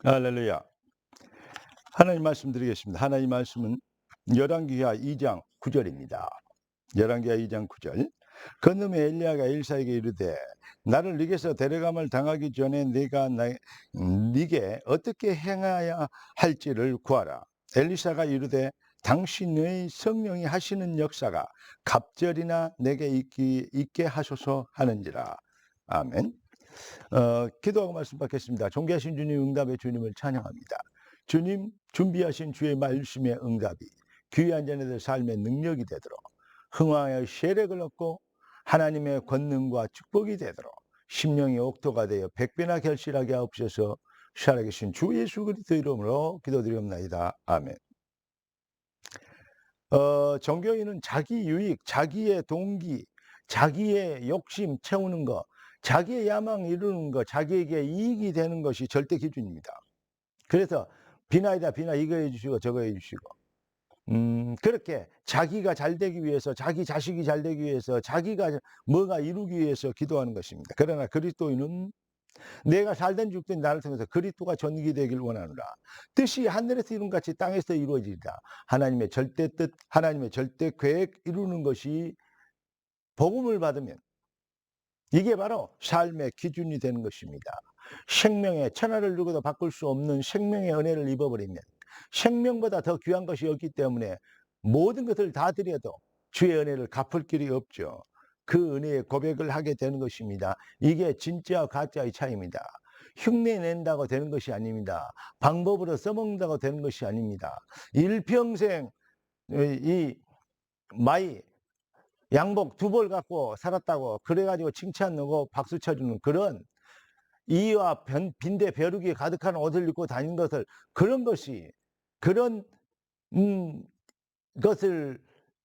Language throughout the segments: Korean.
할렐루야. 하나님 말씀 드리겠습니다. 하나님 말씀은 열왕기하 2장 9절입니다. 열왕기하 2장 9절. 그놈의 엘리야가 엘사에게 이르되 나를 네게서 데려감을 당하기 전에 네가 네게 어떻게 행하야 할지를 구하라. 엘리사가 이르되 당신의 성령이 하시는 역사가 갑절이나 내게 있게 하소서 하는지라. 아멘. 기도하고 말씀 받겠습니다. 존귀하신 주님, 응답의 주님을 찬양합니다. 주님, 준비하신 주의 말씀의 응답이 귀한 자녀들 삶의 능력이 되도록, 흥왕의 세력을 얻고 하나님의 권능과 축복이 되도록 심령이 옥토가 되어 백배나 결실하게 하옵소서. 살아계신 주 예수 그리스도 이름으로 기도드리옵나이다. 아멘. 종교인은 자기 유익, 자기의 동기, 자기의 욕심 채우는 거, 자기의 야망 이루는 거, 자기에게 이익이 되는 것이 절대 기준입니다. 그래서 비나이다 비나 이거 해주시고 저거 해주시고 그렇게 자기가 잘 되기 위해서, 자기 자식이 잘 되기 위해서, 자기가 뭐가 이루기 위해서 기도하는 것입니다. 그러나 그리스도인은 내가 살든 죽든 나를 통해서 그리스도가 전기되길 원하노라. 뜻이 하늘에서 이룬 같이 땅에서 이루어지리라. 하나님의 절대 뜻, 하나님의 절대 계획 이루는 것이 복음을 받으면 이게 바로 삶의 기준이 되는 것입니다. 생명의 천하를 주고도 바꿀 수 없는 생명의 은혜를 입어버리면 생명보다 더 귀한 것이 없기 때문에 모든 것을 다 드려도 주의 은혜를 갚을 길이 없죠. 그 은혜의 고백을 하게 되는 것입니다. 이게 진짜와 가짜의 차이입니다. 흉내 낸다고 되는 것이 아닙니다. 방법으로 써먹는다고 되는 것이 아닙니다. 일평생 이 마이 양복 2벌 갖고 살았다고 그래가지고 칭찬하고 박수 쳐주는 그런 이와 빈대 벼룩이 가득한 옷을 입고 다닌 것을 그런 것을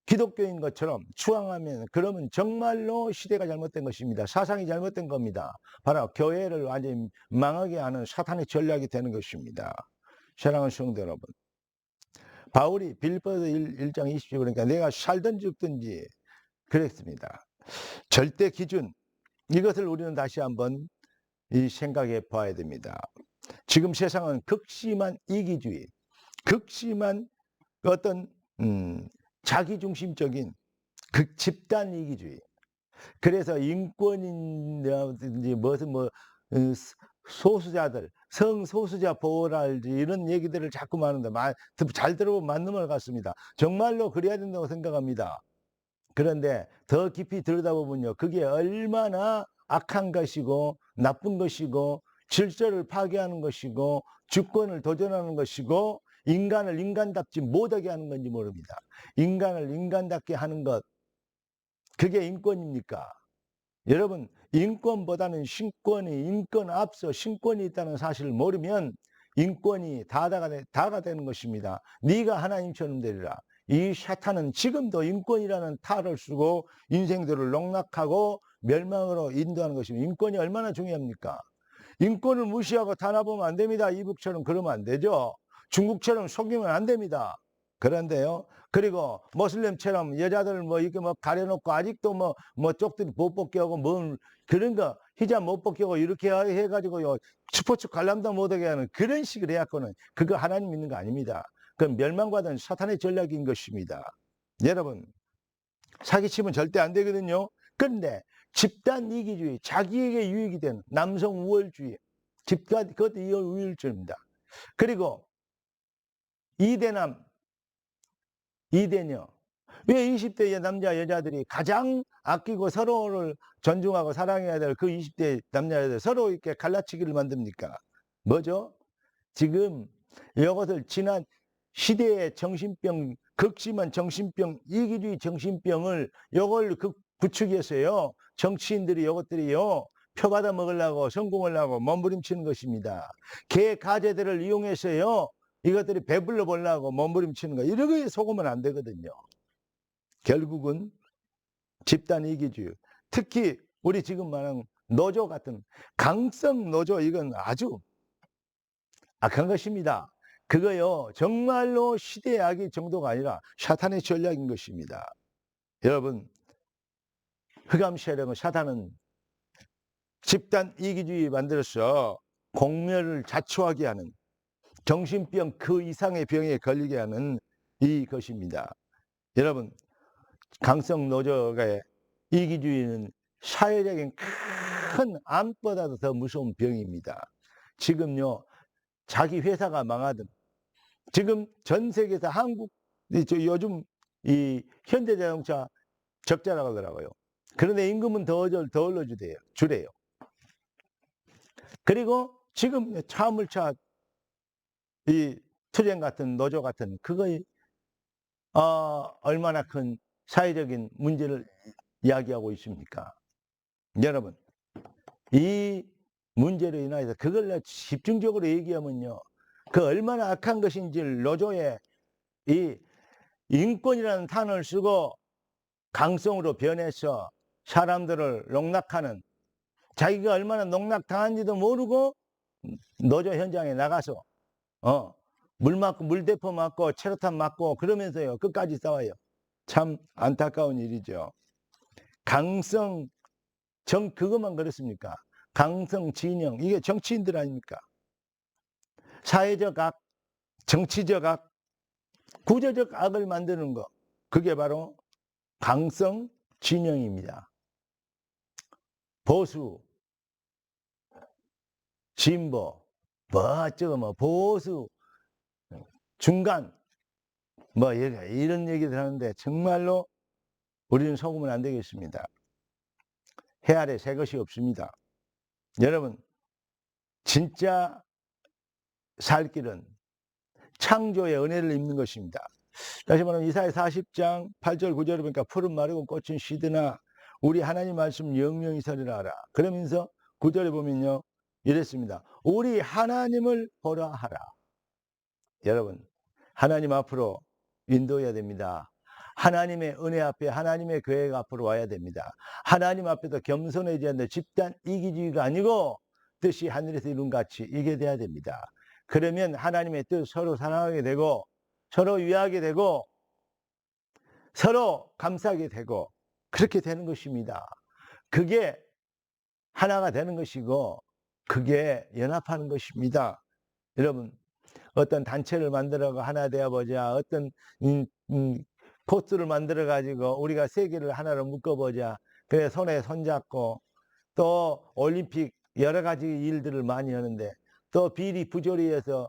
기독교인 것처럼 추앙하면 그러면 정말로 시대가 잘못된 것입니다. 사상이 잘못된 겁니다. 바로 교회를 완전히 망하게 하는 사탄의 전략이 되는 것입니다. 사랑하는 성도 여러분, 바울이 빌립보서 1장 20절 그러니까 내가 살든 죽든지 그랬습니다. 절대 기준, 이것을 우리는 다시 한번 생각해 봐야 됩니다. 지금 세상은 극심한 이기주의, 극심한 어떤 자기중심적인 집단 이기주의. 그래서 인권이라든지 무슨 소수자들, 성소수자 보호랄지 이런 얘기들을 자꾸 하는데 잘 들어보면 맞는 말 같습니다. 정말로 그래야 된다고 생각합니다. 그런데 더 깊이 들여다보면요, 그게 얼마나 악한 것이고 나쁜 것이고 질서를 파괴하는 것이고 주권을 도전하는 것이고 인간을 인간답지 못하게 하는 건지 모릅니다. 인간을 인간답게 하는 것, 그게 인권입니까? 여러분, 인권보다는 신권이, 인권 앞서 신권이 있다는 사실을 모르면 인권이 다가 되는 것입니다. 네가 하나님처럼 되리라. 이 사탄은 지금도 인권이라는 탈을 쓰고 인생들을 농락하고 멸망으로 인도하는 것입니다. 인권이 얼마나 중요합니까? 인권을 무시하고 탄압하면 안 됩니다. 이북처럼 그러면 안 되죠. 중국처럼 속이면 안 됩니다. 그런데요, 그리고 모슬렘처럼 여자들 이렇게 가려놓고 아직도 쪽들이 못 벗겨하고 그런 거 히잡 못 벗겨고 이렇게 해가지고요 스포츠 관람도 못하게 하는 그런 식을 해갖고는 그거 하나님 믿는 거 아닙니다. 그건 멸망받은 사탄의 전략인 것입니다. 여러분, 사기치면 절대 안 되거든요. 그런데 집단 이기주의, 자기에게 유익이 되는 남성 우월주의, 그것도 우월주의입니다. 그리고 이대남, 이대녀. 왜 20대 남자 여자들이 가장 아끼고 서로를 존중하고 사랑해야 될 그 20대 남자 여자들 서로 이렇게 갈라치기를 만듭니까? 뭐죠? 지금 이것을 지난 시대의 정신병, 극심한 정신병, 이기주의 정신병을 이걸 부추겨서요 정치인들이 이것들이요 표 받아 먹으려고 성공을 하고 몸부림치는 것입니다. 개 가재들을 이용해서요 이것들이 배불러 보려고 몸부림치는 거, 이런 거에 속으면 안 되거든요. 결국은 집단 이기주의, 특히 우리 지금 말하는 노조 같은 강성 노조, 이건 아주 악한 것입니다. 그거요 정말로 시대의 악의 정도가 아니라 사탄의 전략인 것입니다. 여러분, 흑암 세력은, 사탄은 집단 이기주의 만들어서 공멸을 자초하게 하는 정신병 그 이상의 병에 걸리게 하는 이것입니다. 여러분, 강성 노조의 이기주의는 사회적인 큰 암보다도 더 무서운 병입니다. 지금요, 자기 회사가 망하든, 지금 전 세계에서 요즘 이 현대자동차 적자라고 하더라고요. 그런데 임금은 더 주래요. 그리고 지금 화물차 이 투쟁 같은 노조 같은 그거에 얼마나 큰 사회적인 문제를 이야기하고 있습니까? 여러분, 이 문제로 인해서 그걸 집중적으로 얘기하면요, 그 얼마나 악한 것인지를 노조의 이 인권이라는 단어를 쓰고 강성으로 변해서 사람들을 농락하는, 자기가 얼마나 농락당한지도 모르고 노조 현장에 나가서 물대포 맞고 체류탄 맞고 그러면서요 끝까지 싸워요. 참 안타까운 일이죠. 그것만 그렇습니까? 강성 진영, 이게 정치인들 아닙니까? 사회적 악, 정치적 악, 구조적 악을 만드는 거, 그게 바로 강성 진영입니다. 보수, 진보, 보수, 중간, 이런 얘기들 하는데 정말로 우리는 속으면 안 되겠습니다. 해 아래 새 것이 없습니다. 여러분, 진짜 살 길은 창조의 은혜를 입는 것입니다. 다시 말하면 이사야 40장 8절 9절을 보니까 푸른 마르고 꽃은 시드나 우리 하나님 말씀 영영이 서리라 하라. 그러면서 9절에 보면요 이랬습니다. 우리 하나님을 보라 하라. 여러분, 하나님 앞으로 인도해야 됩니다. 하나님의 은혜 앞에, 하나님의 교회가 앞으로 와야 됩니다. 하나님 앞에서 겸손해져야 하는데 집단 이기주의가 아니고 뜻이 하늘에서 이룬 같이 이게 돼야 됩니다. 그러면 하나님의 뜻 서로 사랑하게 되고 서로 위하게 되고 서로 감싸게 되고 그렇게 되는 것입니다. 그게 하나가 되는 것이고 그게 연합하는 것입니다. 여러분, 어떤 단체를 만들어 하나 되어보자, 어떤 코스를 만들어 가지고 우리가 세계를 하나로 묶어보자, 그래 손에 손잡고 또 올림픽 여러 가지 일들을 많이 하는데 또 비리 부조리해서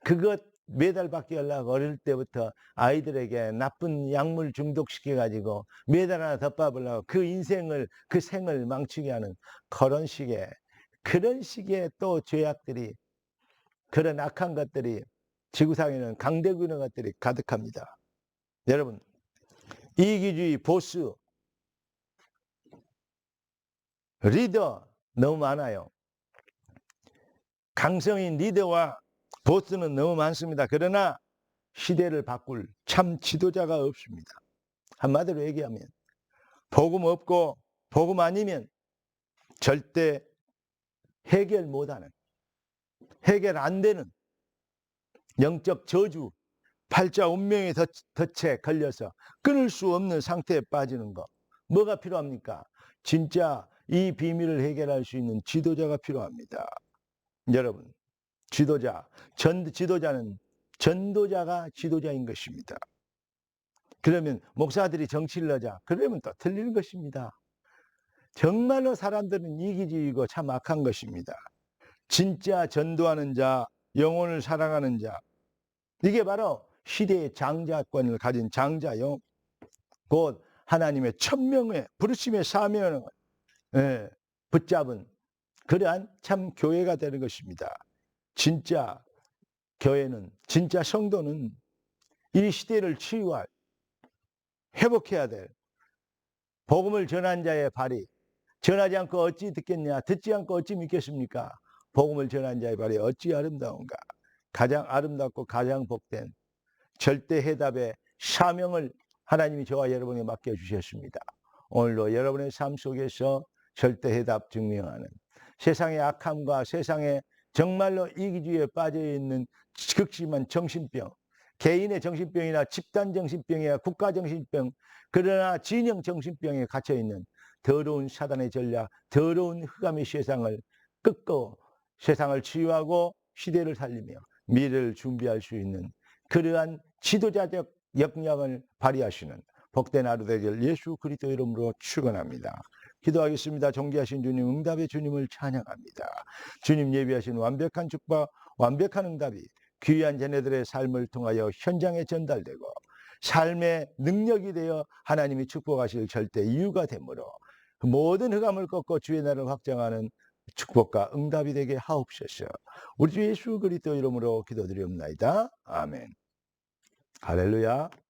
그것 메달 받게 하려고 어릴 때부터 아이들에게 나쁜 약물 중독시켜 가지고 메달 하나 더 받으려고 그 인생을 그 생을 망치게 하는 그런 식의 또 죄악들이, 그런 악한 것들이 지구상에는 강대국 이런 것들이 가득합니다. 여러분, 이기주의, 보스, 리더 너무 많아요. 강성인 리더와 보스는 너무 많습니다. 그러나 시대를 바꿀 참 지도자가 없습니다. 한마디로 얘기하면 복음 없고 복음 아니면 절대 해결 못하는, 해결 안 되는 영적 저주, 팔자 운명의 덫에 걸려서 끊을 수 없는 상태에 빠지는 거. 뭐가 필요합니까? 진짜 이 비밀을 해결할 수 있는 지도자가 필요합니다. 여러분, 지도자는 전도자가 지도자인 것입니다. 그러면 목사들이 정치를 하자. 그러면 또 틀리는 것입니다. 정말로 사람들은 이기주의고 참 악한 것입니다. 진짜 전도하는 자, 영혼을 사랑하는 자, 이게 바로 시대의 장자권을 가진 장자요. 곧 하나님의 천명의 부르심의 사명을 붙잡은 그러한 참 교회가 되는 것입니다. 진짜 교회는, 진짜 성도는 이 시대를 치유할, 회복해야 될 복음을 전한 자의 발이, 전하지 않고 어찌 듣겠냐, 듣지 않고 어찌 믿겠습니까? 복음을 전한 자의 발이 어찌 아름다운가. 가장 아름답고 가장 복된 절대 해답의 사명을 하나님이 저와 여러분에게 맡겨주셨습니다. 오늘도 여러분의 삶 속에서 절대 해답 증명하는, 세상의 악함과 세상에 정말로 이기주의에 빠져있는 극심한 정신병, 개인의 정신병이나 집단 정신병이나 국가 정신병, 그러나 진영 정신병에 갇혀있는 더러운 사단의 전략, 더러운 흑암의 세상을 끊고 세상을 치유하고 시대를 살리며 미래를 준비할 수 있는 그러한 지도자적 역량을 발휘하시는 복된 하루 되길 예수 그리스도 이름으로 축원합니다. 기도하겠습니다. 존귀하신 주님, 응답의 주님을 찬양합니다. 주님 예비하신 완벽한 축복, 완벽한 응답이 귀한 자녀들의 삶을 통하여 현장에 전달되고 삶의 능력이 되어 하나님이 축복하실 절대 이유가 되므로 그 모든 흑암을 꺾고 주의 나라를 확장하는 축복과 응답이 되게 하옵소서. 우리 주 예수 그리스도 이름으로 기도드리옵나이다. 아멘. 할렐루야.